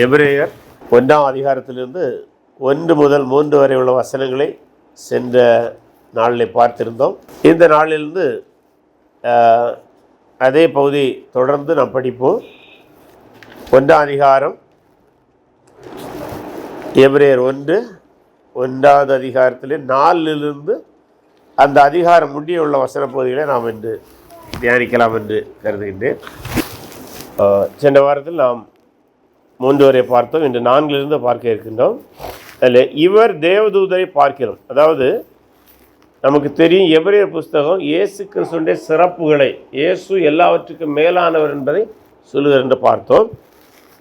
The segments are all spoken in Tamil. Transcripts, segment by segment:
எபிரேயர் 1ஆம் அதிகாரத்திலிருந்து 1 முதல் 3 வரை உள்ள வசனங்களை சென்ற நாளில் பார்த்திருந்தோம். இந்த நாளிலிருந்து அதே பகுதி தொடர்ந்து நாம் படிப்போம். 1ஆம் அதிகாரம் எபிரேயர் 1ஆவது அதிகாரத்திலே 4லிருந்து அந்த அதிகாரம் முடிய உள்ள வசன பகுதிகளை நாம் இன்று தியானிக்கலாம் என்று கருதுகின்றேன். சென்ற வாரத்தில் நாம் 3 வரை பார்த்தோம். இன்று 4லிருந்து பார்க்க இருக்கின்றோம். அதில் இவர் தேவதூதரை பார்க்கிறோம். அதாவது நமக்கு தெரியும், எபிரேயர் புஸ்தகம் இயேசு கிறிஸ்துவினுடைய சிறப்புகளை, இயேசு எல்லாவற்றுக்கும் மேலானவர் என்பதை சொல்லுகிறார் என்று பார்த்தோம்.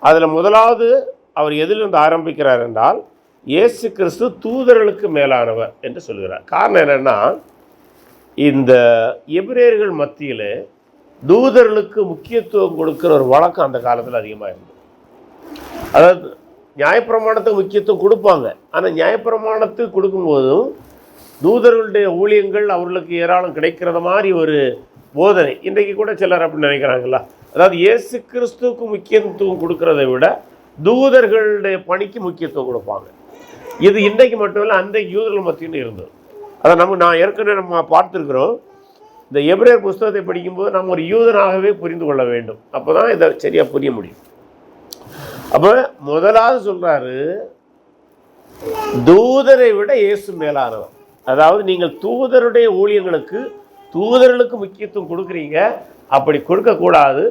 அதில் முதலாவது அவர் எதிலிருந்து ஆரம்பிக்கிறார் என்றால், இயேசு கிறிஸ்து தூதர்களுக்கு மேலானவர் என்று சொல்கிறார். காரணம் என்னென்னா, இந்த எபிரேயர்கள் மத்தியில் தூதர்களுக்கு முக்கியத்துவம் கொடுக்குற ஒரு வழக்கம் அந்த காலத்தில் அதிகமாக இருந்தது. அதாவது நியாயப்பிரமாணத்துக்கு முக்கியத்துவம் கொடுப்பாங்க. ஆனால் நியாயப்பிரமாணத்துக்கு கொடுக்கும்போதும் தூதர்களுடைய ஊழியங்கள் அவர்களுக்கு ஏராளம் கிடைக்கிறத மாதிரி ஒரு போதனை இன்றைக்கு கூட சிலர் அப்படி நினைக்கிறாங்களா. அதாவது இயேசு கிறிஸ்துவுக்கு முக்கியத்துவம் கொடுக்கறதை விட தூதர்களுடைய பணிக்கு முக்கியத்துவம் கொடுப்பாங்க. இது இன்றைக்கு மட்டுமில்லை, அன்றைக்கு யூதர்கள் மத்தியில் இருந்தது. அதை நான் ஏற்கனவே பார்த்துருக்குறோம். இந்த எபிரேயர் புஸ்தகத்தை படிக்கும்போது நம்ம ஒரு யூதனாகவே புரிந்து கொள்ள வேண்டும். அப்போ தான் இதை சரியாக புரிய முடியும். அப்போ முதலாவது சொல்கிறாரு, தூதரை விட இயேசு மேலானவர். அதாவது நீங்கள் தூதருடைய ஊழியங்களுக்கு, தூதர்களுக்கு முக்கியத்துவம் கொடுக்குறீங்க. அப்படி கொடுக்கக்கூடாது.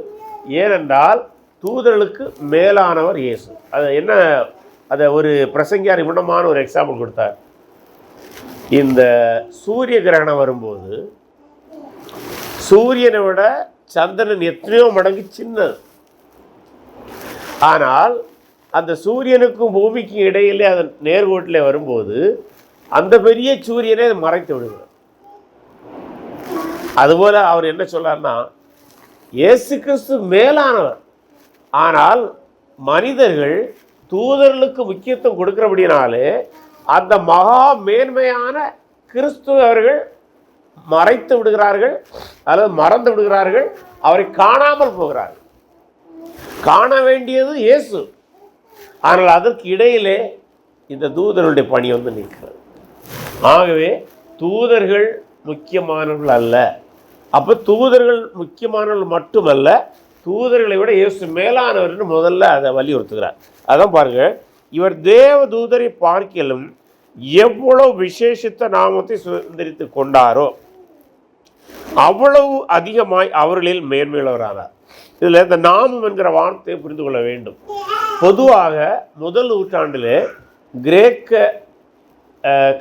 ஏனென்றால் தூதர்களுக்கு மேலானவர் இயேசு. அது என்ன, அதை ஒரு பிரசங்கியார் இவ்வளமான ஒரு எக்ஸாம்பிள் கொடுத்தார். இந்த சூரிய கிரகணம் வரும்போது சூரியனை விட சந்திரன் எத்தனையோ மடங்கு சின்னது. ஆனால் அந்த சூரியனுக்கும் பூமிக்கும் இடையிலே அதன் நேர்கோட்டில் வரும்போது அந்த பெரிய சூரியனை மறைத்து விடுகிறார். அதுபோல் அவர் என்ன சொல்றார்னா, இயேசு கிறிஸ்து மேலானவர். ஆனால் மனிதர்கள் தூதர்களுக்கு முக்கியத்துவம் கொடுக்கிறபடினாலே அந்த மகா மேன்மையான கிறிஸ்துவை அவர்கள் மறைத்து விடுகிறார்கள், அல்லது மறந்து விடுகிறார்கள். அவரை காணாமல் போகிறார்கள். காண வேண்டியது இயேசு. ஆனால் அதற்கு இடையிலே இந்த தூதர்களுடைய பணி வந்து நிற்கிறது. ஆகவே தூதர்கள் முக்கியமானவர்கள் அல்ல. அப்போ தூதர்கள் முக்கியமானவர்கள் மட்டுமல்ல, தூதர்களை விட இயேசு மேலானவர் என்று முதல்ல அதை வலியுறுத்துகிறார். அதான் பாருங்க, இவர் தேவ தூதரை பார்க்கலும் எவ்வளவு விசேஷித்த நாமத்தை சுதந்திரித்து கொண்டாரோ அவ்வளவு அதிகமாய் அவர்களில் மேன்மையுள்ளவரானார். இதில் இந்த நாமம் என்கிற வார்த்தையை புரிந்து கொள்ள வேண்டும். பொதுவாக முதல் நூற்றாண்டிலே கிரேக்க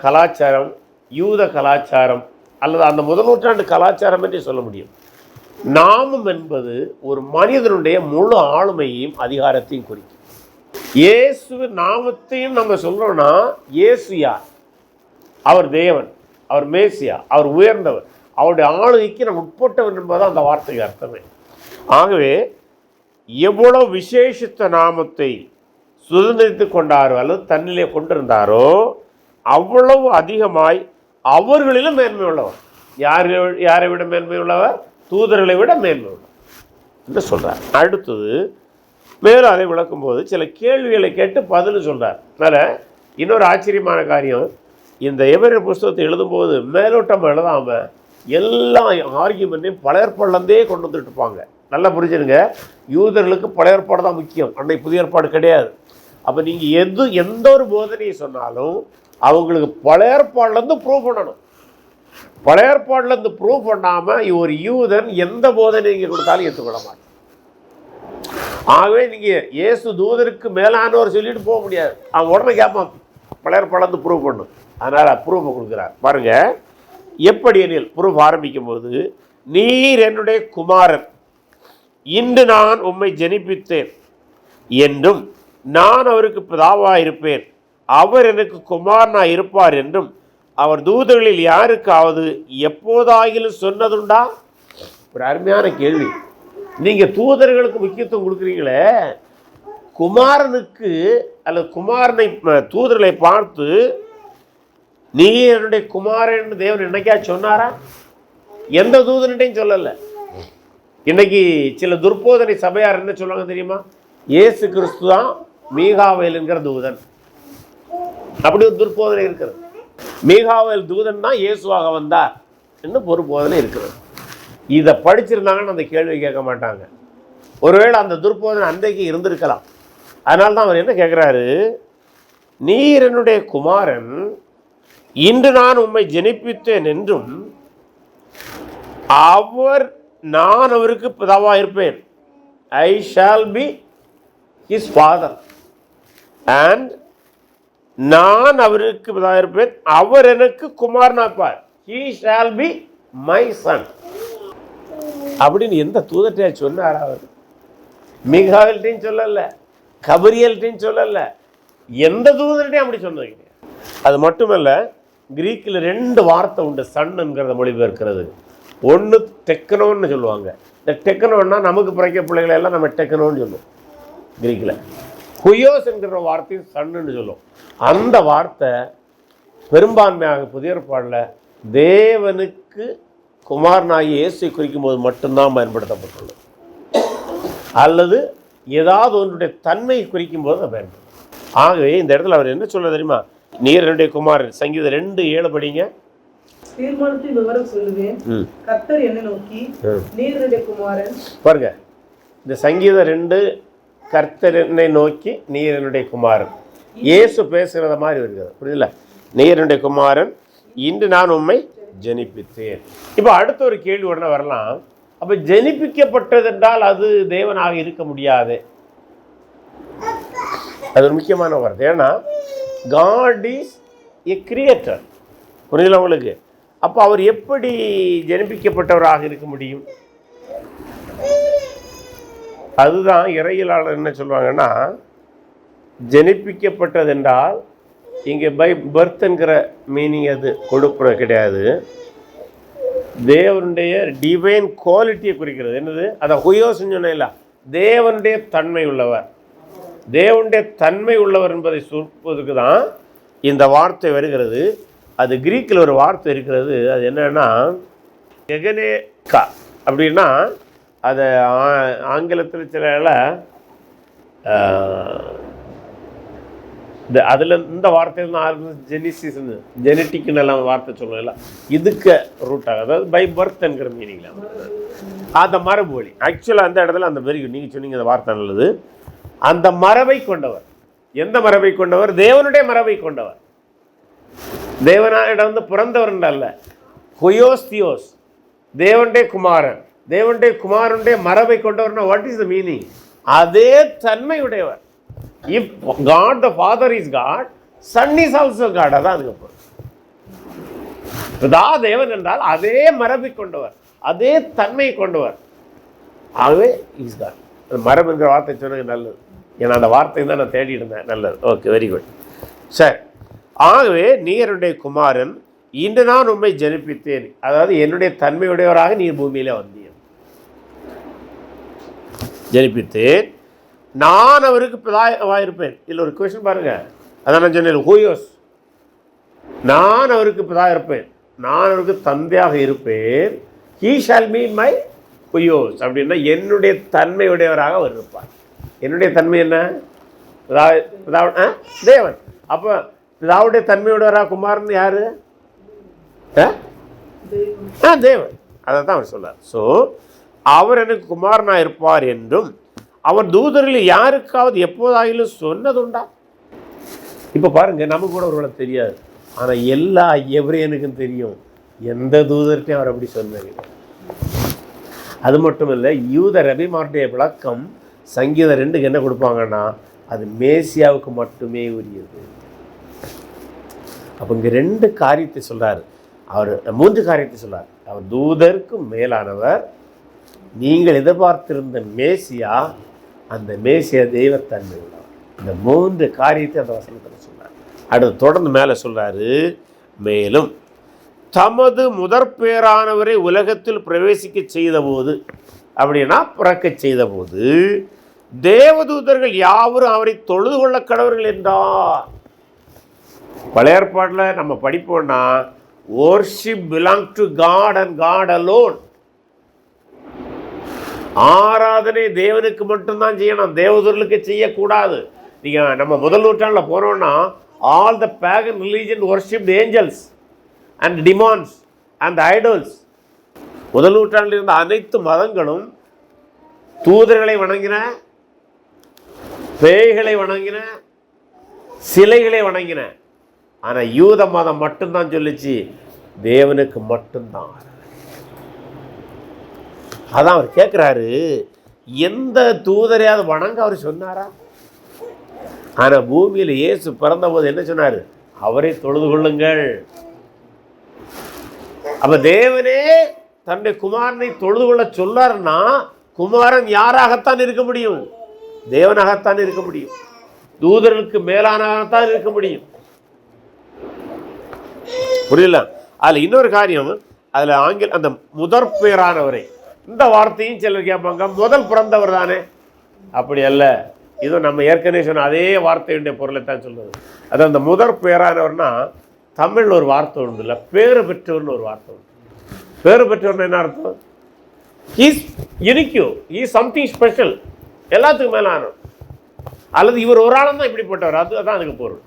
கலாச்சாரம், யூத கலாச்சாரம், அல்லது அந்த முதல் நூற்றாண்டு கலாச்சாரம் என்றே சொல்ல முடியும். நாமம் என்பது ஒரு மனிதனுடைய முழு ஆளுமையையும் அதிகாரத்தையும் குறிக்கும். இயேசுவின் நாமத்தையும் நம்ம சொல்றோம்னா, இயேசு யார்? அவர் தேவன், அவர் மேசியா, அவர் உயர்ந்தவர், அவருடைய ஆளுகைக்கு நம்ம உட்பட்டவர் என்பதுதான் அந்த வார்த்தைக்கு அர்த்தமே. ஆகவே எவ்வளவு விசேஷித்த நாமத்தை சுதந்திரித்து கொண்டாரோ அல்லது தன்னிலே கொண்டிருந்தாரோ அவ்வளவு அதிகமாய் அவர்களிலும் மேன்மை உள்ளவர். யாரை விட மேன்மை உள்ளவர்? தூதர்களை விட மேன்மை உள்ளவர் என்று சொல்றார். அடுத்தது மேலும் அதை விளக்கும்போது சில கேள்விகளை கேட்டு பதில் சொல்றார். அதனால இன்னொரு ஆச்சரியமான காரியம், இந்த எபிரேயர் புஸ்தகத்தை எழுதும்போது மேலோட்டம் எழுதாம எல்லா ஆர்கியூமெண்ட்டையும் பழையற்பாடுலேருந்தே கொண்டு வந்துட்டு இருப்பாங்க. நல்லா புரிஞ்சுருங்க, யூதர்களுக்கு பழையற்பாடு தான் முக்கியம், அன்றைக்கு புதிய ஏற்பாடு கிடையாது. அப்போ நீங்கள் எந்த ஒரு போதனையை சொன்னாலும் அவங்களுக்கு பழையற்பாடுலேருந்து ப்ரூவ் பண்ணணும். பழையற்பாடுலேருந்து ப்ரூவ் பண்ணாமல் ஒரு யூதன் எந்த போதனை நீங்கள் கொடுத்தாலும் ஏற்றுக்கொள்ள மாட்டேன். ஆகவே நீங்கள் இயேசு தூதருக்கு மேலானவர் சொல்லிட்டு போக முடியாது. அவன் உடனே கேட்பான், பழையற்பாடுலேருந்து ப்ரூவ் பண்ணும். அதனால் ப்ரூஃபை கொடுக்குறார். பாருங்கள், எப்படி எனில் ப்ரூஃப் ஆரம்பிக்கும் போது, நீர் என்னுடைய குமாரன், இன்று நான் உம்மை ஜனிப்பித்தேன் என்றும் நான் அவருக்கு பிதாவாக இருப்பேன், அவர் எனக்கு குமாரனாக இருப்பார் என்றும் அவர் தூதர்களில் யாருக்காவது எப்போதாகிலும் சொன்னதுண்டா? ஒரு அருமையான கேள்வி. நீங்கள் தூதர்களுக்கு முக்கியத்துவம் கொடுக்குறீங்களே, குமாரனுக்கு அல்லது குமாரனை தூதர்களை பார்த்து நீ என்னுடைய குமாரன் தேவன் என்னைக்கா சொன்னாரா? எந்த தூதன்ட்டையும் சொல்லலை. இன்னைக்கு சில துர்போதனை சபையார் என்ன சொல்லுவாங்க தெரியுமா? இயேசு கிறிஸ்து தான் மீகாவேல் என்கிற தூதன். அப்படி ஒரு துர்போதனை இருக்கிறது. மீகாவேல் தூதன் தான் இயேசுவாக வந்தார் இன்னும் ஒரு போதனை இருக்கிறது. இதை படிச்சிருந்தாங்கன்னு அந்த கேள்வி கேட்க மாட்டாங்க. ஒருவேளை அந்த துர்போதனை அன்றைக்கு இருந்திருக்கலாம். அதனால தான் அவர் என்ன கேட்குறாரு, நீர் என்னுடைய குமாரன், இன்று நான் உம்மை ஜெனிப்பித்தேன் என்றும் நான் அவருக்கு பிதாவாக இருப்பேன். I shall be his father and நான் அவருக்கு பிதாவாக இருப்பேன், அவர் எனக்கு குமாரனா இருப்பார். He shall be my son அப்படின்னு எந்த தூதர்கிட்ட சொன்னார்? அவர் மிகாவேல்ட்டையும் சொல்லலை, கபிரியல்ட்டையும் சொல்லலை, எந்த தூதர்கிட்டையும் அப்படி சொன்னது கிடையாது. அது மட்டுமல்ல, கிரீக்கில் 2 வார்த்தை உண்டு சன்னுங்கிறத மொழிபெயர்க்கிறது. ஒன்று டெக்கனோன்னு சொல்லுவாங்க. இந்த டெக்கனோன்னா நமக்கு பிறக்க பிள்ளைகளை எல்லாம் நம்ம டெக்கனோன்னு சொல்லுவோம். கிரீக்கில் ஹுயோஸ் என்கிற வார்த்தையும் சன்னுன்னு சொல்லுவோம். அந்த வார்த்தை பெரும்பான்மையாக புதிய ஏற்பாடில் தேவனுக்கு குமாரனாகி இயேசுவை குறிக்கும் போது மட்டும்தான் பயன்படுத்தப்பட்டுள்ளது, அல்லது ஏதாவது ஒன்றுடைய தன்மையை குறிக்கும் போது அதை பயன்படுத்தும். ஆகவே இந்த இடத்துல அவர் என்ன சொல்ல தெரியுமா, நீர் என்னுடைய குமாரன். சங்கீதம் 2:7 படிங்க. தீர்மானத்தின் விவரம் சொல்லுவேன், கர்த்தர் என்னை நோக்கி நீர் என்னுடைய குமாரன். பாருங்க, இந்த சங்கீதம் 2 கர்த்தர் என்னை நோக்கி நீர் என்னுடைய குமாரன், இயேசு பேசுகிறத மாதிரி இருக்குது. புரியுதுல்ல? நீர் என்னுடைய குமாரன், இன்று நான் உம்மை ஜெனிப்பித்தேன். இப்போ அடுத்த ஒரு கேள்வி உடனே வரலாம், அப்போ ஜெனிப்பிக்கப்பட்டது என்றால் அது தேவனாக இருக்க முடியாது. அது ஒரு முக்கியமான வார்த்தை. ஏன்னா காட் இஸ் எ கிரியேட்டர். புரியல உங்களுக்கு? அப்போ அவர் எப்படி ஜெனிப்பிக்கப்பட்டவராக இருக்க முடியும்? அதுதான் இறையியலாளர் என்ன சொல்லுவாங்கன்னா, ஜெனிப்பிக்கப்பட்டது என்றால் இங்கே பை பர்த் என்கிற மீனிங் அது கொடுப்புற கிடையாது. தேவனுடைய டிவைன் குவாலிட்டியை குறிக்கிறது. என்னது? அதை ஹுயோஸ்ன்னு சொன்னேன்ல, தேவனுடைய தன்மை உள்ளவர். தேவனுடைய தன்மை உள்ளவர் என்பதை சொல்வதற்கு தான் இந்த வார்த்தை வருகிறது. அது கிரீக்கில் ஒரு வார்த்தை இருக்கிறது. அது என்னன்னா எகனேகா அப்படின்னா, அதை ஆங்கிலத்தில் சில அதில் இந்த வார்த்தையில் தான் ஜெனிசிஸ்ன்னு ஜெனட்டிக்னு எல்லாம் வார்த்தை சொல்லலாம். இதுக்கு ரூட்டாக, அதாவது பை பர்த் என்கிற மீனிங்கில் அந்த மரபு வழி. ஆக்சுவலாக அந்த இடத்துல அந்த வெரி குட், நீங்கள் சொன்னீங்க அந்த வார்த்தை நல்லது. அந்த மரபை கொண்டவர். எந்த மரபை கொண்டவர்? தேவனுடைய மரபை கொண்டவர். தேவனிடம் பிறந்தவர் அல்ல. ஹுயோஸ் தியோஸ், தேவனுடைய குமாரன். தேவனுடைய குமாரனுடைய மரபை கொண்டவர்னா வாட் இஸ் த மீனிங்? அதே தன்மையுடையவர். If God the Father is God, son is also God. அதான் அதுக்கப்புறம் பிதா தேவன் என்றால் அதே மரபை கொண்டவர், அதே தன்மை கொண்டவர். ஆகவே இஸ் காட். அந்த மரபு என்கிற வார்த்தை சொன்னது நல்லது. ஏன்னா அந்த வார்த்தை தான் நான் தேடி இருந்தேன். நல்லது, ஓகே, வெரி குட். சரி, ஆகவே நீருடைய குமாரன், இன்று நான் உண்மை ஜனிப்பித்தேன். அதாவது என்னுடைய தன்மையுடையவராக நீர் பூமியில வந்தீர். ஜனிப்பித்தேன், நான் அவருக்கு பிதாவாயிருப்பேன். இதில் ஒரு கொஸ்டின் பாருங்க. அதான் நான் சொன்னேன், ஹூயோஸ், நான் அவருக்கு பிதாயிருப்பேன், நான் அவருக்கு தந்தையாக இருப்பேன். ஹீ ஷால் பி மை ஹூயோஸ் அப்படின்னா என்னுடைய தன்மையுடையவராக அவர் இருப்பார். என்னுடைய தன்மை என்ன? தேவன். அப்போ பிதாவுடைய தன்மையுடையவராக குமாரன் யாரு? தேவன். அதை தான் அவர் சொல்றார். ஸோ அவர் எனக்கு குமாரனா இருப்பார் என்றும் அவர் தூதரில் யாருக்காவது எப்போதாயிலும் சொன்னதுண்டா? இப்போ பாருங்க, நமக்கு கூட ஒருவேளை தெரியாது, ஆனால் எல்லா எவரையனுக்கும் தெரியும். எந்த தூதர்கிட்டையும் அவர் அப்படி சொன்னார். அது மட்டும் இல்லை, யூத ரபிமாருடைய விளக்கம் சங்கீதம் 2க்கு என்ன கொடுப்பாங்கன்னா, அது மேசியாவுக்கு மட்டுமே உரியது. அப்போ இங்கே 2 காரியத்தை சொல்றாரு. அவர் 3 காரியத்தை சொல்றார். அவர் தூதருக்கு மேலானவர், நீங்கள் எதிர்பார்த்திருந்த மேசியா, அந்த மேசியா தெய்வத்தன்மை உள்ளவர். இந்த 3 காரியத்தை அந்த வசனத்தில் சொன்னார். அடுத்து தொடர்ந்து மேலே சொல்றாரு, மேலும் தமது முதற்பேரானவரை உலகத்தில் பிரவேசிக்க செய்த போது, அப்படின்னா பிறக்க செய்த போது, தேவதூதர்கள் யாவரும் அவரை தொழுது கொள்ள கடவர்கள் என்றார். பழைய ஏற்பாட்டில் நம்ம படிப்போம்னா, worship belong to God and God alone. ஆராதனை தேவனுக்கு மட்டும்தான் செய்யணும், தேவதூர்களுக்கு செய்யக்கூடாது. நீங்கள் நம்ம முதல் நூற்றாண்டில் போனோம்னா all the pagan religion worshipped angels and demons and idols. முதல் நூற்றாண்டில் இருந்த அனைத்து மதங்களும் தூதர்களை வணங்கின, பேய்களை வணங்கின, சிலைகளை வணங்கின. ஆனால் யூத மதம் மட்டும்தான் சொல்லிச்சு தேவனுக்கு மட்டும்தான். அதான் அவர் கேட்குறாரு, எந்த தூதரையாவது வணங்க அவர் சொன்னாரா? ஆனால் பூமியில் இயேசு பிறந்த போது என்ன சொன்னார்? அவரை தொழுது கொள்ளுங்கள். அப்ப தேவனே தன்னுடைய குமாரனை தொழுது கொள்ள சொல்லாருன்னா குமாரன் யாராகத்தான் இருக்க முடியும்? தேவனாகத்தான் இருக்க முடியும், தூதர்களுக்கு மேலானதான் இருக்க முடியும். புரியல? அதில் இன்னொரு காரியம், அதில் ஆங்கில அந்த முதற் பேரானவரை, இந்த வார்த்தையும் சிலர் கேட்பாங்க, முதல் பிறந்தவர் தானே. அப்படி அல்ல, இது நம்ம ஏற்கனவே சொன்ன அதே வார்த்தையுடைய பொருளை தான் சொல்றது. அது அந்த முதற் பேரானவர்னா தமிழில் ஒரு வார்த்தை உண்டு இல்லை, பேறு பெற்றவர்னு ஒரு வார்த்தை உண்டு. பேறு பெற்றவர்னு என்ன அர்த்தம்? Is unique, is something special, எல்லாத்துக்கும் மேலே ஆனவர், அல்லது இவர் ஒரு ஆளும் தான் இப்படிப்பட்டவர், அதுதான் அதுக்கு பொருள்.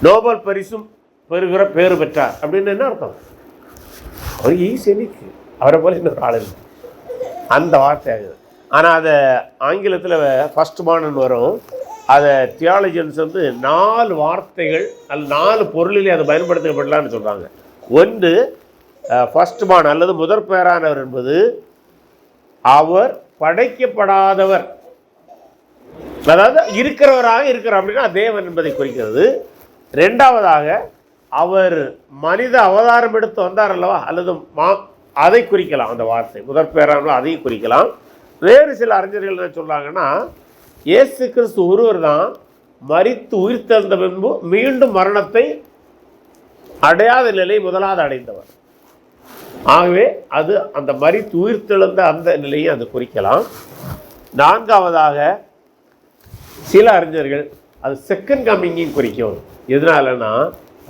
நோபல் பரிசும் பெறுகிற பேறு பெற்றார் அப்படின்னு என்ன அர்த்தம்? அவர் ஈஸ் யூனிக், அவரை போல இன்னொரு ஆள் இல்லை, அந்த வார்த்தை ஆகுது. ஆனால் அதை ஆங்கிலத்தில் ஃபர்ஸ்ட் பார்ன் வரும். அதை தியாலஜியன்ஸ் வந்து 4 வார்த்தைகள் அல்லது 4 பொருளிலே அதை பயன்படுத்தப்படலான்னு சொல்கிறாங்க. ஒன்று ஃபர்ஸ்ட் பார்ன் அல்லது முதற் பேரானவர் என்பது அவர் படைக்கப்படாதவர், அதாவது இருக்கிறவராக இருக்கிறார் அப்படின்னா தேவன் என்பதை குறிக்கிறது. ரெண்டாவதாக அவர் மனித அவதாரம் எடுத்து வந்தார் அல்லவா, அல்லது அதை குறிக்கலாம் அந்த வார்த்தை. முதற் பேரானவர் அதையும் குறிக்கலாம். வேறு சில அறிஞர்கள் என்ன சொல்றாங்கன்னா, இயேசு கிறிஸ்து ஒருவர் தான் மரித்து உயிர்த்தெழுந்த பின்பு மீண்டும் மரணத்தை அடையாத நிலை முதலாவது அடைந்தவர். ஆகவே அது அந்த மரித்து உயிர்த்தெழுந்த அந்த நிலையை அது குறிக்கலாம். நான்காவதாக சில அறிஞர்கள் அது செகண்ட் கம்மிங்கையும் குறிக்கும். எதனாலன்னா,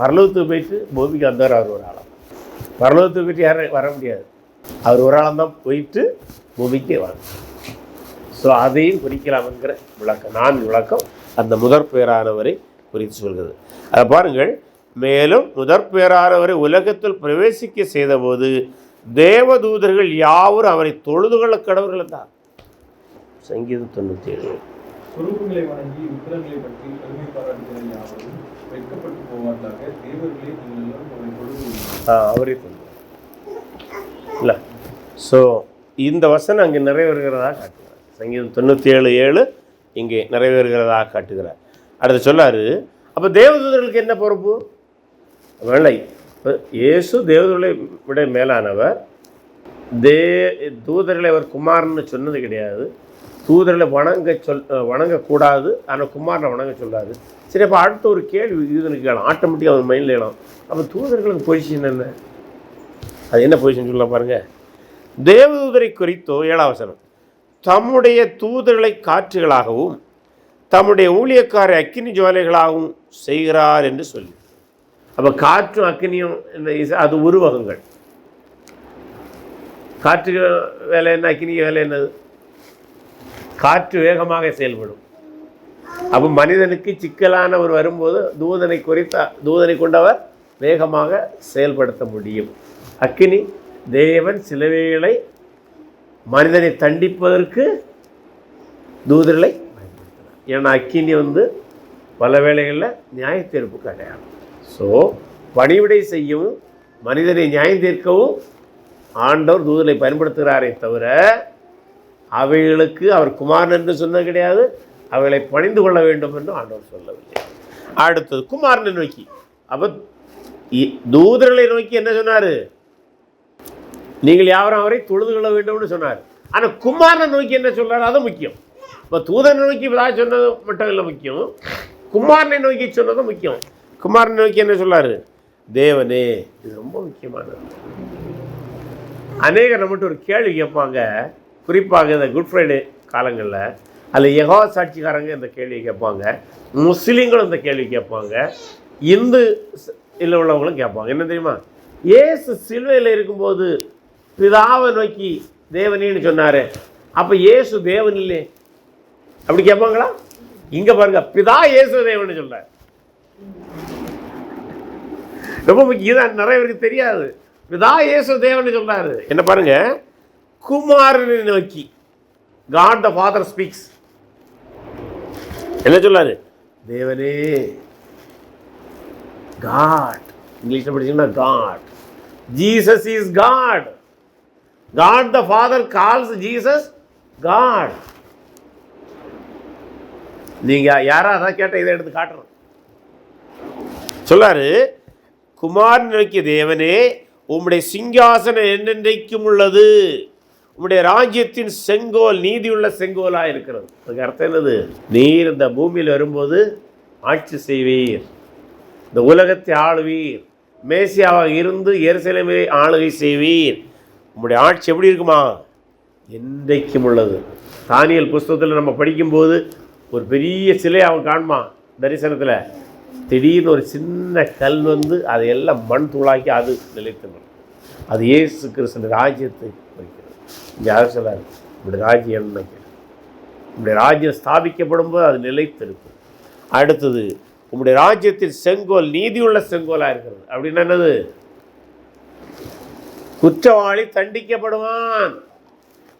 பரலோகத்துக்கு போயிட்டு பூமிக்கு வந்தார் அவர் ஒரு ஆளாம். பரலோகத்துக்கு போயிட்டு யாரும் வர முடியாது, அவர் ஒரு ஆளாம் தான் போயிட்டு பூமிக்கே வாங்க. ஸோ அதையும் குறிக்கலாம் என்கிற விளக்கம், 4 விளக்கம் அந்த முதற் பேரானவரை குறித்து சொல்கிறது. அதை பாருங்கள். மேலும் முதற் பேரானவரை உலகத்தில் பிரவேசிக்க செய்தபோது தேவதூதர்கள் யாவரும் அவரை தொழுது கொள்ள கடவுர்கள் தான். சங்கீதம் 97. சொரூபங்களை வணங்கி விக்கிரகங்களை பற்றி பெருமை பாராட்டுகிற யாவரும் வெட்கப்பட்டு போவார்களாக, தேவர்களே நீங்கள் எல்லாரும் அவரை தொழுது அவரே சொல்லுவார் இல்லை. ஸோ இந்த வசனம் அங்கே நிறைவேறுகிறதாக காட்டுகிறார். சங்கீதம் 97:7 இங்கே நிறைவேறுகிறதாக காட்டுகிறார். அடுத்து சொல்லாரு, அப்போ தேவதூதர்களுக்கு என்ன பொறுப்பு? வேலை. இயேசு தேவதூதர்களை விட மேலானவர். தூதர்களை அவர் குமாரன்னு சொன்னது கிடையாது. தூதர்களை வணங்கக்கூடாது, ஆனால் குமாரனை வணங்க சொல்லாது. சரி, அப்போ அடுத்த ஒரு கேள்வி யூதனுக்கு கேட்கலாம், ஆட்டோமேட்டிக்காக அவன் மைண்டில் ஏலாம். அப்போ தூதர்களுக்கு பொசிஷன் என்ன? அது என்ன பொசிஷன் சொல்லலாம் பாருங்கள். தேவதூதரை குறித்தோ 7ஆம் வசனம், தம்முடைய தூதர்களை காற்றுகளாகவும் தம்முடைய ஊழியக்காரை அக்கினி ஜுவாலைகளாகவும் செய்கிறார் என்று சொல்லி. அப்போ காற்றும் அக்கினியும் அது உருவகங்கள். காற்று வேலை என்ன, அக்கினி வேலை என்னது? காற்று வேகமாக செயல்படும். அப்போ மனிதனுக்கு சிக்கலானவர் வரும்போது தூதனை கொண்டவர் வேகமாக செயல்படுத்த முடியும். அக்கினி தேவன் சில வேளை மனிதனை தண்டிப்பதற்கு தூதர்களை பயன்படுத்தினார். ஏன்னா அக்கினி பல வேளைகளில் நியாய தீர்ப்புக்கு அடையாளம். ஸோ பணிவிடை செய்யவும் மனிதனை நியாயம் தீர்க்கவும் ஆண்டவர் தூதரை பயன்படுத்துகிறாரே தவிர அவைகளுக்கு அவர் குமாரன் என்று சொன்னது கிடையாது, அவைகளை பணிந்து கொள்ள வேண்டும் என்று ஆண்டவர் சொல்லவில்லை. அடுத்தது குமாரனை நோக்கி, அப்போ தூதர்களை நோக்கி என்ன சொன்னார்? நீங்கள் யாரும் அவரை தொழுது கொள்ள வேண்டும்னு சொன்னார். ஆனால் குமாரனை நோக்கி என்ன சொல்றாரு? அது முக்கியம். இப்போ தூதனை நோக்கி சொன்னது மட்டும் இல்லை முக்கியம், குமாரனை நோக்கி சொன்னதும் முக்கியம். குமாரனை நோக்கி என்ன சொல்லாரு? தேவனே. இது ரொம்ப முக்கியமானது. அநேகர் நம்மகிட்ட ஒரு கேள்வி கேட்பாங்க, குறிப்பாக இந்த குட் ஃப்ரைடே காலங்களில். அதில் யெகோவா சாட்சிக்காரங்க இந்த கேள்வி கேட்பாங்க, முஸ்லீம்களும் இந்த கேள்வி கேட்பாங்க, இந்து இல்லை உள்ளவங்களும் கேட்பாங்க. என்ன தெரியுமா? இயேசு சிலுவையில் இருக்கும்போது பிதாவை நோக்கி தேவனேன்னு சொன்னாரு, அப்ப இயேசு தேவன் இல்லை அப்படி கேட்பாங்களா? இங்க பாருங்க, பிதா இயேசு தேவன் சொல்றாரு. ரொம்ப முக்கியம், நிறைய பேருக்கு தெரியாது. பிதா இயேசு தேவன் சொல்றாரு. என்ன பாருங்க, குமாரனை நோக்கி God the Father speaks. என்ன சொல்லாரு? தேவனே, God. இங்கிலீஷ்ல படிச்சீங்கன்னா God. Jesus is God. God the Father calls Jesus God. நீங்க யாரா அதான் கேட்ட, இதை எடுத்து காட்டுறோம். சொல்லாரு, குமாரன் நோக்கிய தேவனே, உம்முடைய சிங்காசனம் என்றென்றைக்கும் உள்ளது, உம்முடைய ராஜ்யத்தின் செங்கோல் நீதியுள்ள செங்கோலா இருக்கிறது. அதுக்கு அர்த்தம் என்னது? நீர் இந்த பூமியில் வரும்போது ஆட்சி செய்வீர், இந்த உலகத்தை ஆளுவீர், மேசியாவாக இருந்து எருசலேமை ஆளுகை செய்வீர். உம்முடைய ஆட்சி எப்படி இருக்குமா? என்றைக்கும் உள்ளது. தானியேல் புஸ்தகத்தில் நம்ம படிக்கும்போது ஒரு பெரிய சிலை அவன் காணுமா தரிசனத்தில். திடீர்னு ஒரு சின்ன கல் வந்து அதையெல்லாம் மண் தூளாக்கி அது நிலைத்தது. அது இயேசு கிறிஸ்து ராஜ்யத்தை குறிக்கிறது. இங்கே யாரும் சொல்லாரு, இப்படி ராஜ்யம் என்ன, உங்களுடைய ராஜ்யம் ஸ்தாபிக்கப்படும் போது அது நிலைத்திருக்கும். அடுத்தது, உங்களுடைய ராஜ்யத்தில் செங்கோல் நீதியுள்ள செங்கோலாக இருக்கிறது. அப்படின்னா என்னது? குற்றவாளி தண்டிக்கப்படுவான்.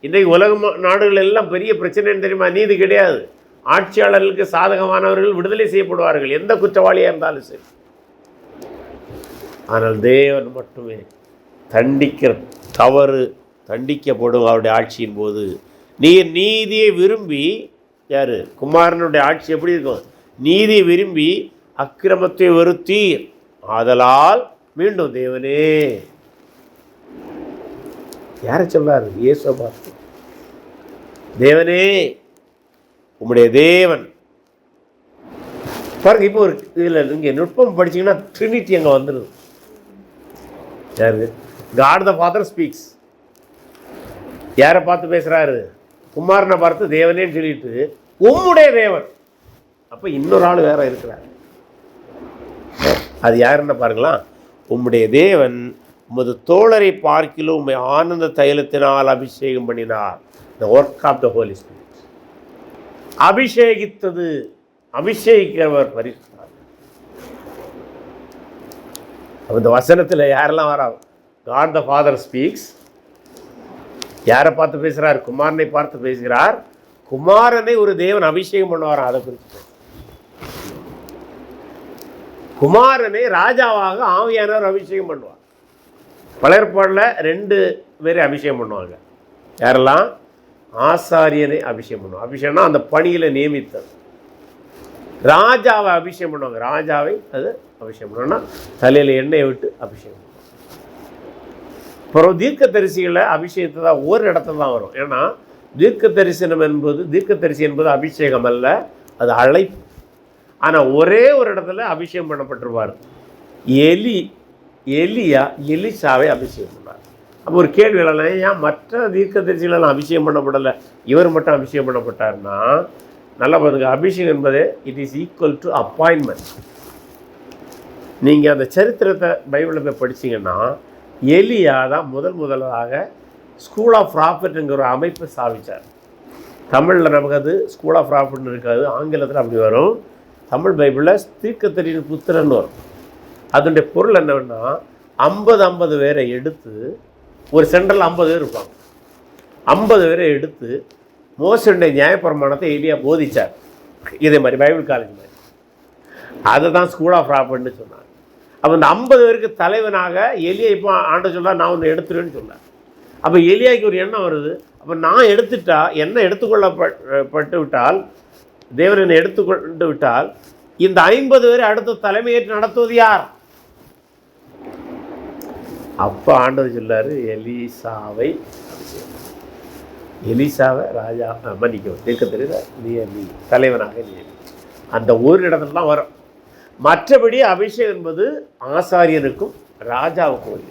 இன்றைக்கு உலக நாடுகள் எல்லாம் பெரிய பிரச்சனைன்னு தெரியுமா? நீதி கிடையாது. ஆட்சியாளர்களுக்கு சாதகமானவர்கள் விடுதலை செய்யப்படுவார்கள், எந்த குற்றவாளியாக இருந்தாலும் சரி. ஆனால் தேவன் மட்டுமே தண்டிக்கிற தவறு தண்டிக்கப்படும் அவருடைய ஆட்சியின் போது. நீர் நீதியை விரும்பி, யாரு? குமாரனுடைய ஆட்சி எப்படி இருக்கும்? நீதியை விரும்பி அக்கிரமத்தை வெறுத்தீர், ஆதலால் மீண்டும் தேவனே. யாரை சொல்றாரு? இயேசுவை பார்த்து, தேவனே உம்முடைய தேவன். பாருங்க, இப்போ ஒரு இதில் இங்கே நுட்பம் படிச்சிங்கன்னா ட்ரினிட்டி அங்கே வந்துடுது. யாரு? God the Father speaks. யாரை பார்த்து பேசுகிறாரு? குமாரனை பார்த்து தேவனேன்னு சொல்லிட்டு உம்முடைய தேவன். அப்போ இன்னொரு ஆள் வேற இருக்கிறார். அது யாருன்னு பாருங்களா? உம்முடைய தேவன் உமது தோழரை பார்க்கிலும் உம்மை ஆனந்த தைலத்தினால் அபிஷேகம் பண்ணினார். The work of the Holy Spirit. அபிஷேகித்தது, அபிஷேகிக்கிறவர் பரிசுத்தர். அந்த வசனத்தில் யாரெல்லாம் வரா? God the Father speaks. யாரை பார்த்து பேசுகிறார்? குமாரனை பார்த்து பேசுகிறார். குமாரனை ஒரு தேவன் அபிஷேகம் பண்ணுவார். அதை குறித்து குமாரனை ராஜாவாக ஆவியானவர் அபிஷேகம் பண்ணுவார். பழையற்பாடில் 2 பேரை அபிஷேகம் பண்ணுவாங்க. யாரெல்லாம்? ஆசாரியனை அபிஷேகம் பண்ணுவாங்க. அபிஷேகம்னா அந்த பணியில் நியமித்தது. ராஜாவை அபிஷேகம் பண்ணுவாங்க. ராஜாவை அது அபிஷேகம் பண்ணுவோம்னா தலையில் எண்ணெயை விட்டு அபிஷேகம் பண்ணுவாங்க. அப்புறம் தீர்க்க தரிசிகளை அபிஷேகத்தை தான் ஒரு இடத்துல தான் வரும். ஏன்னா தீர்க்க தரிசி என்பது அபிஷேகம் அல்ல, அது அழைப்பு. ஆனால் ஒரே ஒரு இடத்துல அபிஷேகம் பண்ணப்பட்டிருப்பார். எலிசாவை அபிஷேகம் பண்ணார். அப்போ ஒரு கேள்வி இல்லை, ஏன் மற்ற தீர்க்க தரிசிகளெல்லாம் அபிஷேகம் பண்ணப்படலை, இவர் மட்டும் அபிஷேகம் பண்ணப்பட்டார்னா? நல்லா பாருங்க, அபிஷேகம் என்பது it is equal to appointment. நீங்கள் அந்த சரித்திரத்தை பைபிளில் போய் படிச்சிங்கன்னா, எலியா தான் முதலாக ஸ்கூல் ஆஃப் ப்ராஃபிட்ங்கிற ஒரு அமைப்பை ஸ்தாபித்தார். தமிழில் நமக்கு அது ஸ்கூல் ஆஃப் ப்ராஃபிட்னு இருக்காது, ஆங்கிலத்தில் அப்படி வரும். தமிழ் பைபிளில் தீர்க்கதரிசியின் புத்திரன் வரும். அதனுடைய பொருள் என்னன்னா, 50 பேரை எடுத்து, ஒரு சென்டரில் 50 பேர் இருப்பாங்க, 50 பேரை எடுத்து மோசேயுடைய நியாயப்பிரமாணத்தை எலியா போதிச்சார். இதே மாதிரி பைபிள் காலேஜ் மாதிரி. அதை தான் ஸ்கூல் ஆஃப் ப்ராஃபிட்னு சொன்னார். அப்போ இந்த 50 பேருக்கு தலைவனாக எலியா இப்போ ஆண்டு சொன்னார், நான் ஒன்று எடுத்துருவேன்னு சொன்னார். அப்போ எலியாவுக்கு ஒரு எண்ணம் வருது, அப்போ நான் எடுத்துட்டா, என்ன எடுத்துக்கொள்ளப்பட்டு விட்டால், தேவன் என்னை எடுத்துக்கொண்டு விட்டால், இந்த 50 பேரை அடுத்து தலைமையேற்று நடத்துவது யார்? அப்போ ஆண்டவர் சொல்லாரு, எலிசாவை ராஜா மன்னிக்கவும் தீர்க்க தெரியுத நீ தலைவனாக நீ. அந்த ஒரு இடத்துல தான் வரும். மற்றபடி அபிஷேகம் என்பது ஆசாரியனுக்கும் ராஜாவுக்கும்.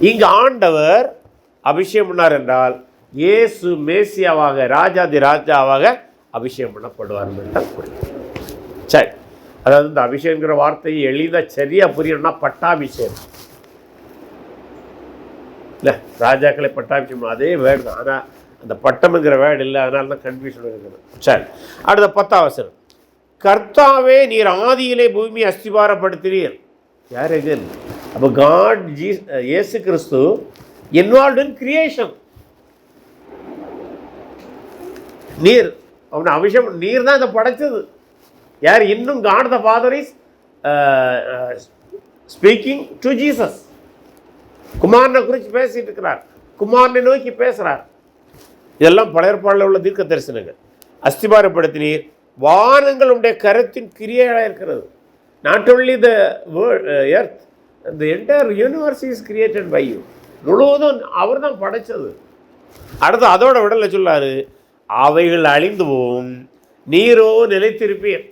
இங்கு ஆண்டவர் அபிஷேகம் பண்ணார் என்றால் இயேசு மேசியாவாக ராஜாதி ராஜாவாக அபிஷேகம் பண்ணப்படுவார் என்றால் புரியும். சரி, அதாவது இந்த அபிஷேகங்கிற வார்த்தையை எளிதாக சரியாக புரியணும்னா பட்டாபிஷேகம். இல்லை, ராஜாக்களை பட்டாபிஷேகம் அதே வேர்டு தான். ஆனால் அந்த பட்டம்ங்கிற வேர்டு இல்லை, அதனால தான் கன்ஃபியூஷன் இருக்குது. சரி, அடுத்த 10ஆம் வசனம். கர்த்தாவே நீர் ஆதியிலே பூமி அஸ்திபாரப்படுத்தினீர். யார் எங்க? அப்போ காட் இயேசு கிறிஸ்து இன்வால்வ்ட் இன் கிரியேஷன். நீர் அவனை அபிஷேகம், நீர் தான் இதை படைச்சது. யார்? இன்னும் God the Father is speaking to Jesus. குமாரனை குறித்து பேசிட்டு இருக்கிறார், குமாரனை நோக்கி பேசுகிறார். இதெல்லாம் பழைய ஏற்பாட்டில் உள்ள தீர்க்க தரிசனங்கள். அஸ்திபாரப்படுத்தினீர், வானங்கள் உடைய கரத்தின் கிரியையாக இருக்கிறது. Not only the earth, the entire universe is created by you. முழுவதும் அவர் தான் படைச்சது. அடுத்து அதோட விடலை சொல்லாரு, அவைகள் அழிந்து போகும், நீரோ நிலைத்திருப்பீர்.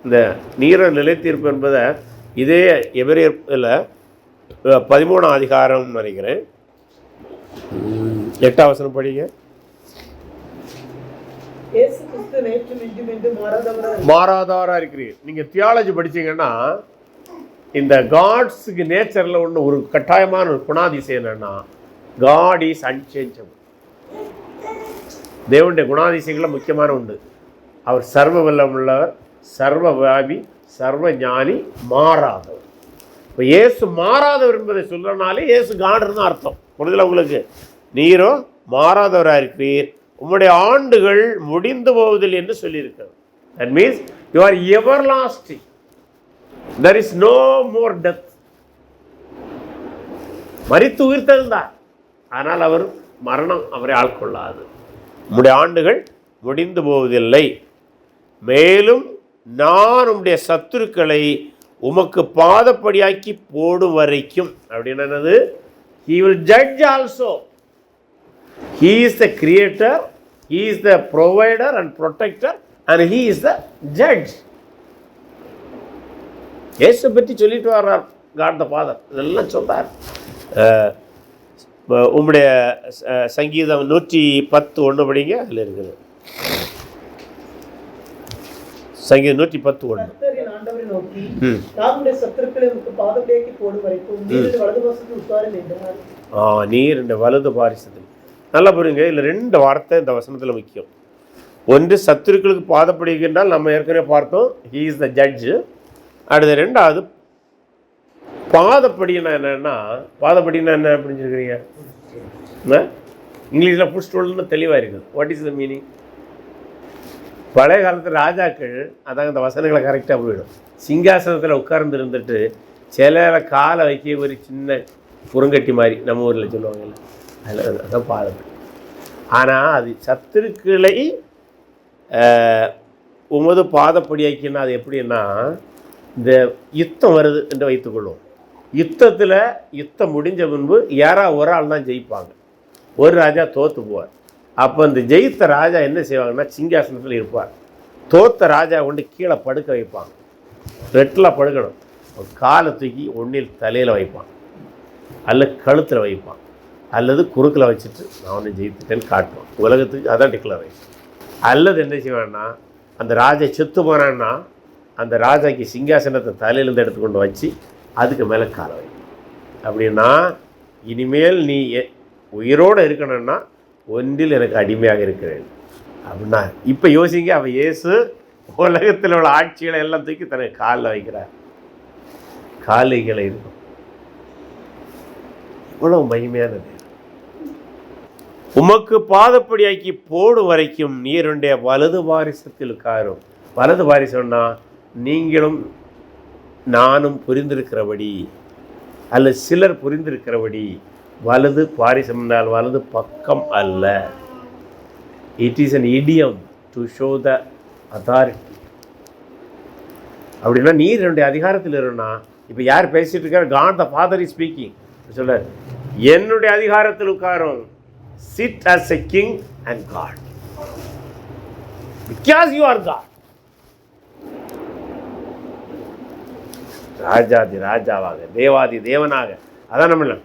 இந்த நீரோ நிலைத்திருப்பு என்பதை இதே எபிரேயர்ல 13ஆம் அதிகாரம் நினைக்கிறேன், 8ஆம் வசனம் படிங்க. மாறாதவரா இருக்கிறீர். நீங்க தியாலஜி படிச்சீங்கன்னா இந்த காட்ஸுக்கு நேச்சர்ல ஒன்று ஒரு கட்டாயமான ஒரு குணாதிசயம் என்னன்னா, காட் இஸ் அன்சேஞ்சபிள். தேவனுடைய குணாதிசயங்களில் முக்கியமான உண்டு. அவர் சர்வ வல்லமுள்ளவர், சர்வ வியாபி, சர்வ ஞானி, மாறாதவர். இப்போ இயேசு மாறாதவர் என்பதை சொல்றனாலே இயேசு காடுன்னு அர்த்தம். புரிதல உங்களுக்கு? நீரோ மாறாதவராக இருக்கிறீர், உம்முடைய ஆண்டுகள் முடிந்து போவதில்லை என்று சொல்லியிருக்கிறது. That means you are everlasting. there is no more death. மரித்து உயிர்த்தெழுந்தார், ஆனால் அவர் மரணம் அவரை ஆட்கொள்ளாது. உம்முடைய ஆண்டுகள் முடிந்து போவதில்லை, மேலும் நான் உம்முடைய சத்துருக்களை உமக்கு பாதப்படியாக்கி போடும் வரைக்கும். அப்படின்னு என்னது? he will judge also. he is the creator, he is the provider and protector, and he is the judge. இயேசு பற்றி சொல்லிட்டு வர்றார் காட் த ஃபாதர். இதெல்லாம் சொல்றார். உம்முடைய சங்கீதம் 110:1 படிங்க. அதில் இருக்குது சங்கீதம் 110:1. நீர் இந்த வலது பாரிசத்தில். நல்லா புரியுங்க. இதில் 2 வார்த்தை இந்த வசனத்தில் முக்கியம். ஒன்று, சத்துருக்களுக்கு பாதப்படுகின்றால் நம்ம ஏற்கனவே பார்த்தோம், ஹீ இஸ் த ஜட்ஜு. அடுத்து 2வது பாதப்படினா என்னன்னா, பாதப்படினா என்ன புரிஞ்சுருக்கிறீங்க? இங்கிலீஷில் ஃபுட் ஸ்டூல்னு தெளிவாக இருக்குது. What is the meaning? பழைய காலத்தில் ராஜாக்கள் அதாங்க இந்த வசனங்களை கரெக்டாக போயிடும். சிங்காசனத்தில் உட்கார்ந்து இருந்துட்டு சில காலை வைக்க ஒரு சின்ன புறங்கட்டி மாதிரி நம்ம ஊரில் சொல்லுவாங்கல்ல, அதில் அதான் பாதப்படி. ஆனால் அது சத்துருக்களை உமது பாதப்படியாக்கினா அது எப்படின்னா, இந்த யுத்தம் வருது என்று வைத்துக்கொள்வோம். யுத்தம் முடிஞ்ச முன்பு யாராவது ஒரு ஆள் தான் ஜெயிப்பாங்க, ஒரு ராஜா தோற்று போவார். அப்போ இந்த ஜெயித்த ராஜா என்ன செய்வாங்கன்னா, சிங்காசனத்தில் இருப்பார். தோத்த ராஜா கொண்டு கீழே படுக்க வைப்பாங்க. ரெட்டில் படுக்கணும். காலை தூக்கி ஒன்றில் தலையில் வைப்பான், அல்லது கழுத்தில் வைப்பான், அல்லது குறுக்கில் வச்சுட்டு நான் ஒன்று ஜெயித்துட்டேன்னு காட்டுவான் உலகத்துக்கு. அதான் டிக்ளரேஷன். அல்லது என்ன செய்வான்னா, அந்த ராஜா செத்து போனான்னா அந்த ராஜாக்கு சிங்காசனத்தை தலையிலேருந்து எடுத்துக்கொண்டு வச்சு அதுக்கு மேலே காலை வைக்கும். அப்படின்னா இனிமேல் நீ உயிரோடு இருக்கணும்னா ஒன்றில் எனக்கு அடிமையாக இருக்கிறேன் அப்படின்னா. இப்போ யோசிங்க, அவன் இயேசு உலகத்தில் உள்ள ஆட்சிகளை எல்லாம் தூக்கி தனக்கு காலில் வைக்கிறார். காலைகளை இருக்கும். இவ்வளவு மகிமையானது. உமக்கு பாதப்படியாக்கி போடும் வரைக்கும் நீருடைய வலது பாரிசத்தில் உட்காரும். வலது பாரிசம்னா நீங்களும் நானும் புரிந்திருக்கிறபடி, அல்ல சிலர் புரிந்திருக்கிறபடி, வலது பாரிசம் என்றால் வலது பக்கம் அல்ல. It is an idiom to show the authority. அப்படின்னா நீர் என்னுடைய அதிகாரத்தில் இருந்தா, இப்போ யார் பேசிட்டு இருக்கார்? God the Father is speaking. சொல்ல, என்னுடைய அதிகாரத்தில் உட்காரும். Sit as a king and God, because you are God. ராஜாதி ராஜாவாக, தேவாதி தேவனாக, அதான் நம்ம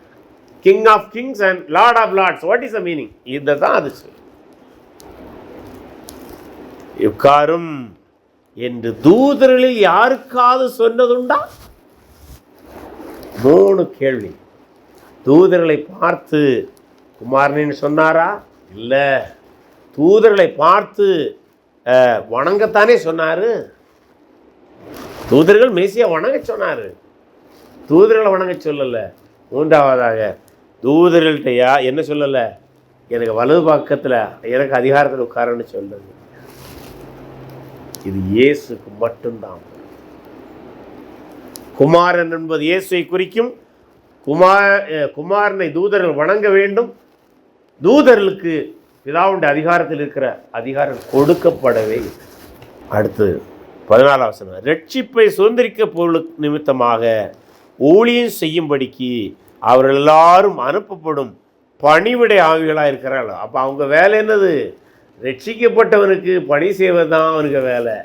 king of kings and lord of lords. What is the meaning? இதுதான் அது சொல்லு. உட்காரும் என்று தூதர்களில் யாருக்காவது சொன்னதுண்டா? 3 கேள்வி. தூதர்களை பார்த்து குமாரனின்னு சொன்னாரா? இல்லை. தூதர்களை பார்த்து வணங்கத்தானே சொன்னார். தூதர்கள் மேசியா வணங்க சொன்னார், தூதர்களை வணங்க சொல்லலை. மூன்றாவதாக தூதர்கள்ட்டையா என்ன சொல்லலை? எனக்கு வலது பக்கத்தில் எனக்கு அதிகாரத்தில் உட்காரன்னு சொல்லுது. இது இயேசுக்கு மட்டும்தான். குமாரன் என்பது இயேசுவை குறிக்கும். குமாரனை தூதர்கள் வணங்க வேண்டும். தூதர்களுக்கு பிதாவுடைய அதிகாரத்தில் இருக்கிற அதிகாரம் கொடுக்கப்படவே. அடுத்து 14 வசனம், ரட்சிப்பை சுதந்திரிக்க பொருள் நிமித்தமாக ஊழியம் செய்யும்படிக்கு அவர்கள் எல்லாரும் அனுப்பப்படும் பணிவிடை ஆவிகளாக இருக்கிறார்கள். அப்போ அவங்க வேலை என்னது? ரட்சிக்கப்பட்டவனுக்கு பணி செய்வது தான் அவனுக்கு வேலை.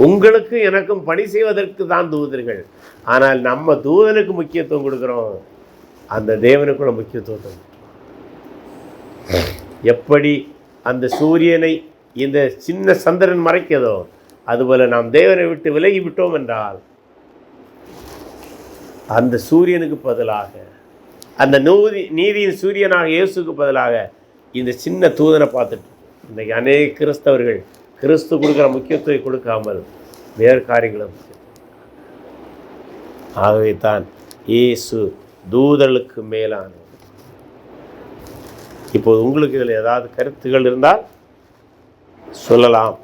உங்களுக்கு எனக்கும் பணி செய்வதற்கு தான் தூதர்கள். ஆனால் நம்ம தூதனுக்கு முக்கியத்துவம் கொடுக்குறோம், அந்த தேவனுக்குள்ள முக்கியத்துவம். எப்படி அந்த சூரியனை இந்த சின்ன சந்திரன் மறைக்கிறதோ, அதுபோல நாம் தேவனை விட்டு விலகி விட்டோம் என்றால் அந்த சூரியனுக்கு பதிலாக, அந்த நீதியின் சூரியனாக இயேசுக்கு பதிலாக இந்த சின்ன தூதனை பார்த்துட்டு இன்றைக்கி அநேக கிறிஸ்தவர்கள் கிறிஸ்து கொடுக்குற முக்கியத்துவத்தை கொடுக்காமல் வேறு காரியங்களும். ஆகவே தான் இயேசு தூதர்களுக்கு மேலானவர். இப்போது உங்களுக்கு இதில் ஏதாவது கருத்துகள் இருந்தால் சொல்லலாம்.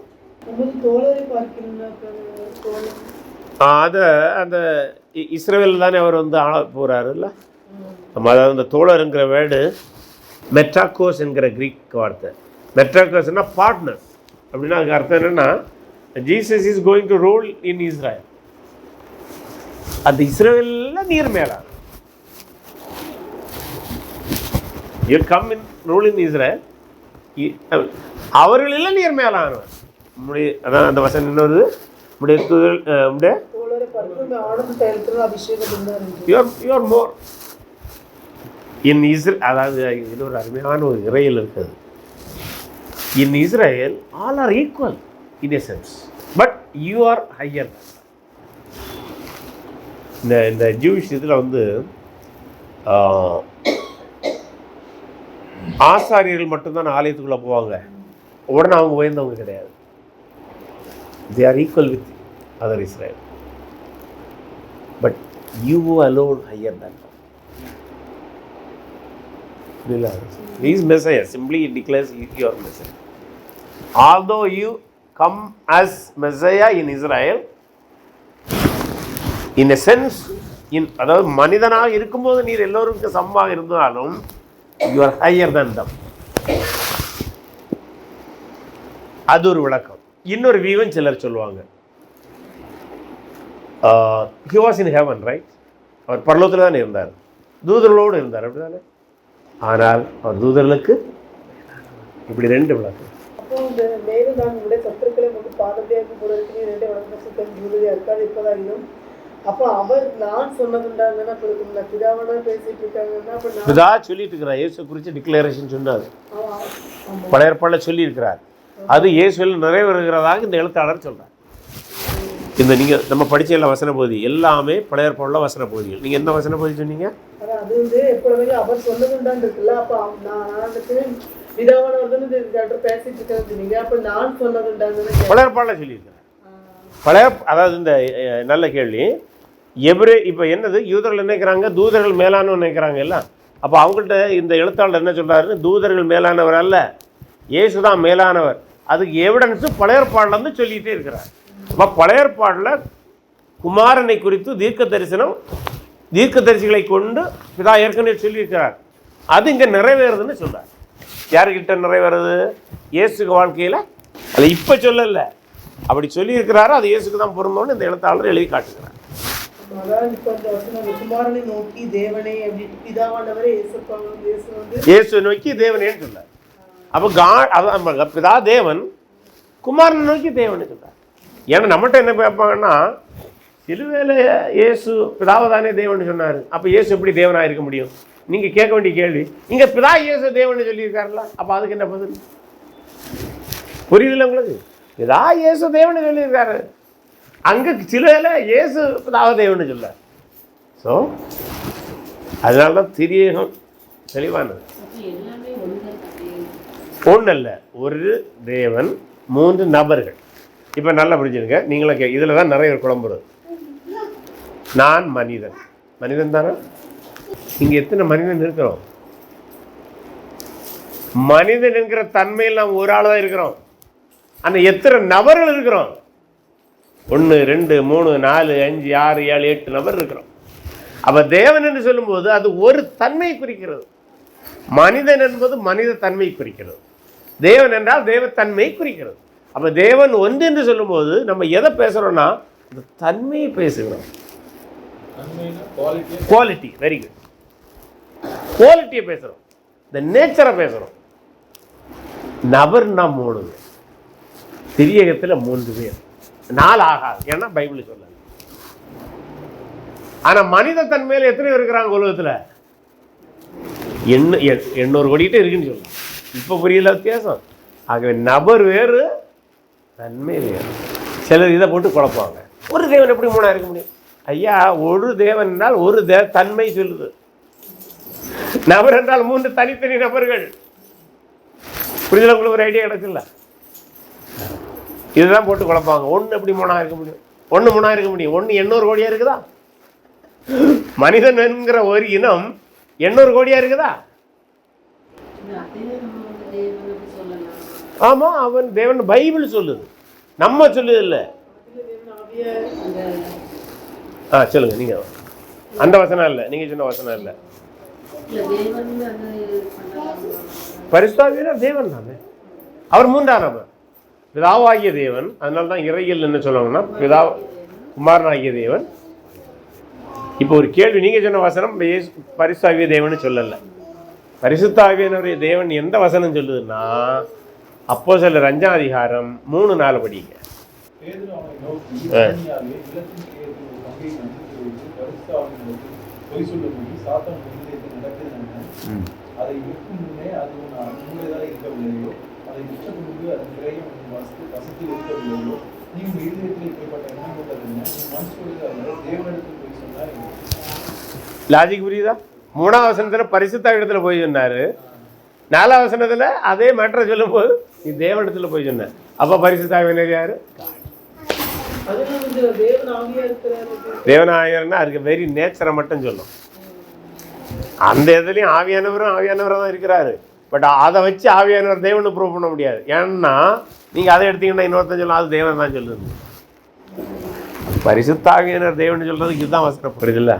அதை அந்த இஸ்ரவேல் தானே அவர் ஆள போகிறாருல்ல. நம்ம அதாவது அந்த தோழருங்கிற வேர்டு மெட்ராக்கோஸ் என்கிற கிரீக் வார்த்தை. மெட்ராக்கோஸ்னா பார்ட்னர்ஸ் அப்படின்னா அதுக்கு அர்த்தம் என்னென்னா, Jesus is going to rule in Israel. அந்த இஸ்ரேலில் நீர் மேலான you come in rule in Israel. அவர்களில் நீர் மேலானவர். அதான் அந்த வசனம் இன்னொரு யூஆர் மோர் இன் இஸ்ரேல். அதாவது இது ஒரு அருமையான ஒரு இறையில் இருக்குது. In Israel all are equal in a sense, but you are higher. இந்த ஜூவிஷ் இதில் ஆசாரியர்கள் மட்டும்தான் ஆலயத்துக்குள்ளே போவாங்க, உடனே அவங்க உயர்ந்தவங்க கிடையாது. They are equal with other Israel, but you alone higher than them. He is Messiah. Simply it declares you are Messiah. Although you come as Messiah in Israel, in a sense, அதாவது மனிதனாக இருக்கும்போது நீர் எல்லோருக்கும் சமமாக இருந்தாலும் you are higher than them. அது ஒரு விளக்கம். இன்னொரு வியூவன் சிலர் சொல்லுவாங்க, he was in heaven, right? அவர் பரலோகத்தில் தான் இருந்தார், தூதர்களோடு இருந்தார், அப்படிதானே? ஆனால் அவர் தூதர்களுக்கு இப்படி ரெண்டு விளக்கம். அப்போ இந்த மேலும் நான் உங்களுடைய சத்துருக்களை மட்டும் பாதத்தையாக போறதுக்கு ரெண்டு வளர்க்க தூதரையா இருக்காது இருப்பதாகிலும், அப்போ அவர் நான் சொன்னதுண்டாங்கன்னா பிதாவோட பேசிட்டு இருக்காங்கன்னா பிதா சொல்லிட்டு இருக்கிறார். இயேசு குறித்து டிக்ளரேஷன் சொன்னார், பழைய ஏற்பாடுல சொல்லி இருக்கிறார். அது இயேசுவில் நிறைவேறுகிறதாக இந்த எழுத்தாளர் சொல்றார். இந்த நீங்கள் நம்ம படிச்ச எல்லா வசன பகுதி எல்லாமே பழைய ஏற்பாடுல வசன பகுதிகள். நீங்கள் எந்த வசன பகுதி சொன்னீங்க? அது எப்பொழுதுமே அவர் சொன்னதுண்டான் இருக்குல்ல. அப்போ நான் பிதாவானவர் பேசிட்டு இருக்கிறது சொன்னீங்க. அப்போ நான் சொன்னதுண்டான்னு பழைய ஏற்பாடுல சொல்லியிருக்கிறேன். அதாவது இந்த நல்ல கேள்வி. இப்போ என்னது யூதர்கள் நினைக்கிறாங்க தூதர்கள் மேலானவர் நினைக்கிறாங்க எல்லாம். அப்போ அவங்கள்ட்ட இந்த எழுத்தாளர் என்ன சொல்றாரு? தூதர்கள் மேலானவர் அல்ல, இயேசு தான் மேலானவர். அதுக்கு எவிடன்ஸு பழைய ஏற்பாடுலேருந்து சொல்லிகிட்டே இருக்கிறார். அப்போ பழைய ஏற்பாடில் குமாரனை குறித்து தீர்க்கதரிசிகளை கொண்டு பிதா ஏற்கனவே சொல்லியிருக்கிறார். அது இங்கே நிறைவேறுதுன்னு சொல்கிறார். யாருக்கிட்ட நிறைவேறுது? இயேசுக்கு வாழ்க்கையில். அது இப்போ சொல்லலை, அப்படி சொல்லியிருக்கிறாரு. அது இயேசுக்கு தான் பொருந்தோன்னு இந்த எழுத்தாளர் எழுதி காட்டுகிறார். குமாரனை நோக்கி தேவனே இயேசு நோக்கி தேவனேன்னு சொல்றார். அப்போ பிதா தேவன், குமாரனை நோக்கி தேவனே சொல்றார். ஏன்னா நம்மகிட்ட என்ன கேட்பாங்கன்னா, சிலுவையில் இயேசு பிதாவை தானே தேவன் சொன்னார், அப்போ இயேசு எப்படி தேவனாக இருக்க முடியும்? நீங்கள் கேட்க வேண்டிய கேள்வி. இங்கே பிதா இயேசு தேவன் சொல்லியிருக்காருல்ல, அப்போ அதுக்கு என்ன பதில்? புரியுதில்ல உங்களுக்கு? பிதா இயேசு தேவன் சொல்லியிருக்காரு, அங்கே சிலுவையில் இயேசு பிதாவை தேவன் சொல்ல. ஸோ அதனால தான் திரியேகம் தெளிவானது. ஒன்றும் இல்லை, ஒரு தேவன், 3 நபர்கள். இப்போ நல்லா புரிஞ்சுருங்க, நீங்களும் இதில் தான் நிறைய குழம்புறது. நான் மனிதன், மனிதன் தானே? இங்கே எத்தனை மனிதன் இருக்கிறோம்? மனிதன் என்கிற தன்மையில் நாம் ஒரு ஆள் தான் இருக்கிறோம். ஆனால் எத்தனை நபர்கள் இருக்கிறோம்? 1 2 3 4 5 6 7 8 நபர் இருக்கிறோம். அப்போ தேவன் என்று சொல்லும்போது அது ஒரு தன்மை குறிக்கிறது. மனிதன் என்பது மனித தன்மை குறிக்கிறது. தேவன் என்றால் தேவத்தன்மை குறிக்கிறது. அப்போ தேவன் ஒன்று என்று சொல்லும்போது நம்ம எதை பேசுகிறோம்னா இந்த தன்மையை பேசுகிறோம். Quality, very good. குவாலிட்டியை பேசுகிறோம், இந்த நேச்சரை பேசுகிறோம். நபர்னா 3 பேர், திரியகத்தில் 3 பேர், 4 ஆகாது, ஏன்னா பைபிள் சொல்லல. ஆனால் மனித தன்மையில் எத்தனை பேர் இருக்கிறாங்க உலகத்தில்? 800 கோடிக்கிட்டே இருக்குன்னு சொல்லலாம். இப்போ புரியல வித்தியாசம். ஆகவே நபர் வேறு, தன்மை வேறு. சிலர் இதை போட்டு குழப்பாங்க. ஒரு தேவன் எப்படி 3 இருக்க முடியும்? ஐயா, ஒரு தேவன் என்றால் ஒரு தன்மை சொல்லுது. நபர் என்றால் 3 தனித்தனி நபர்கள். புரிதல உங்களுக்கு ஒரு ஐடியா கிடைக்கல? இதுதான் போட்டு குழப்பாங்க. 1 எப்படி 3 இருக்க முடியும்? 1 3 இருக்க முடியும்? 1 800 கோடியா இருக்குதா? மனிதன் என்கிற ஒரு இனம் 800 கோடியா இருக்குதா? ஆமா, அவன் தேவன் பைபிள் சொல்லுது, நம்ம சொல்லுது இல்ல. சொல்லுங்க நீங்க. அந்த வசனம் இல்ல, நீங்க சொன்ன வசனம் இல்ல. பரிசுத்தாவியர் தேவன் தானே, அவர் 3ஆம் நபர், பிதாவாகிய தேவன். அதனால தான் இறையியல் என்ன சொல்லுவாங்கன்னா பிதா குமாரனாகிய தேவன். இப்போ ஒரு கேள்வி, நீங்க சொன்ன வசனம் பரிசுத்தாவிய தேவன் சொல்லல. பரிசுத்தாவியனுடைய தேவன் எந்த வசனம் சொல்லுதுன்னா அப்போஸ்தலர் 5ஆம் அதிகாரம் 3 4 படிங்க. லாஜிக் புரியுதா? 3ஆம் வசனத்தில் பரிசுத்த இடத்துல போய் சொன்னாரு, 4ஆம் வசனத்தில் அதே மேட்டரை சொல்லும் போது நீ தேவனிடத்துல போய் சொன்ன. அப்போ பரிசுத்தாவியர் யாரு? தேவனாயர்னா அதுக்கு வெரி நேச்சரை மட்டும் சொல்லும். அந்த இதுலையும் ஆவியானவராக தான் இருக்கிறாரு. பட் அதை வச்சு ஆவியானவர் தேவனை ப்ரூவ் பண்ண முடியாது. ஏன்னா நீங்கள் அதை எடுத்தீங்கன்னா இன்னொருத்தன் சொல்லலாம் அது தேவன் தான் சொல்லுது. பரிசுத்த ஆவியானவர் தேவன் சொல்றதுக்கு இதுதான் வசனம், புரியுதுல்ல?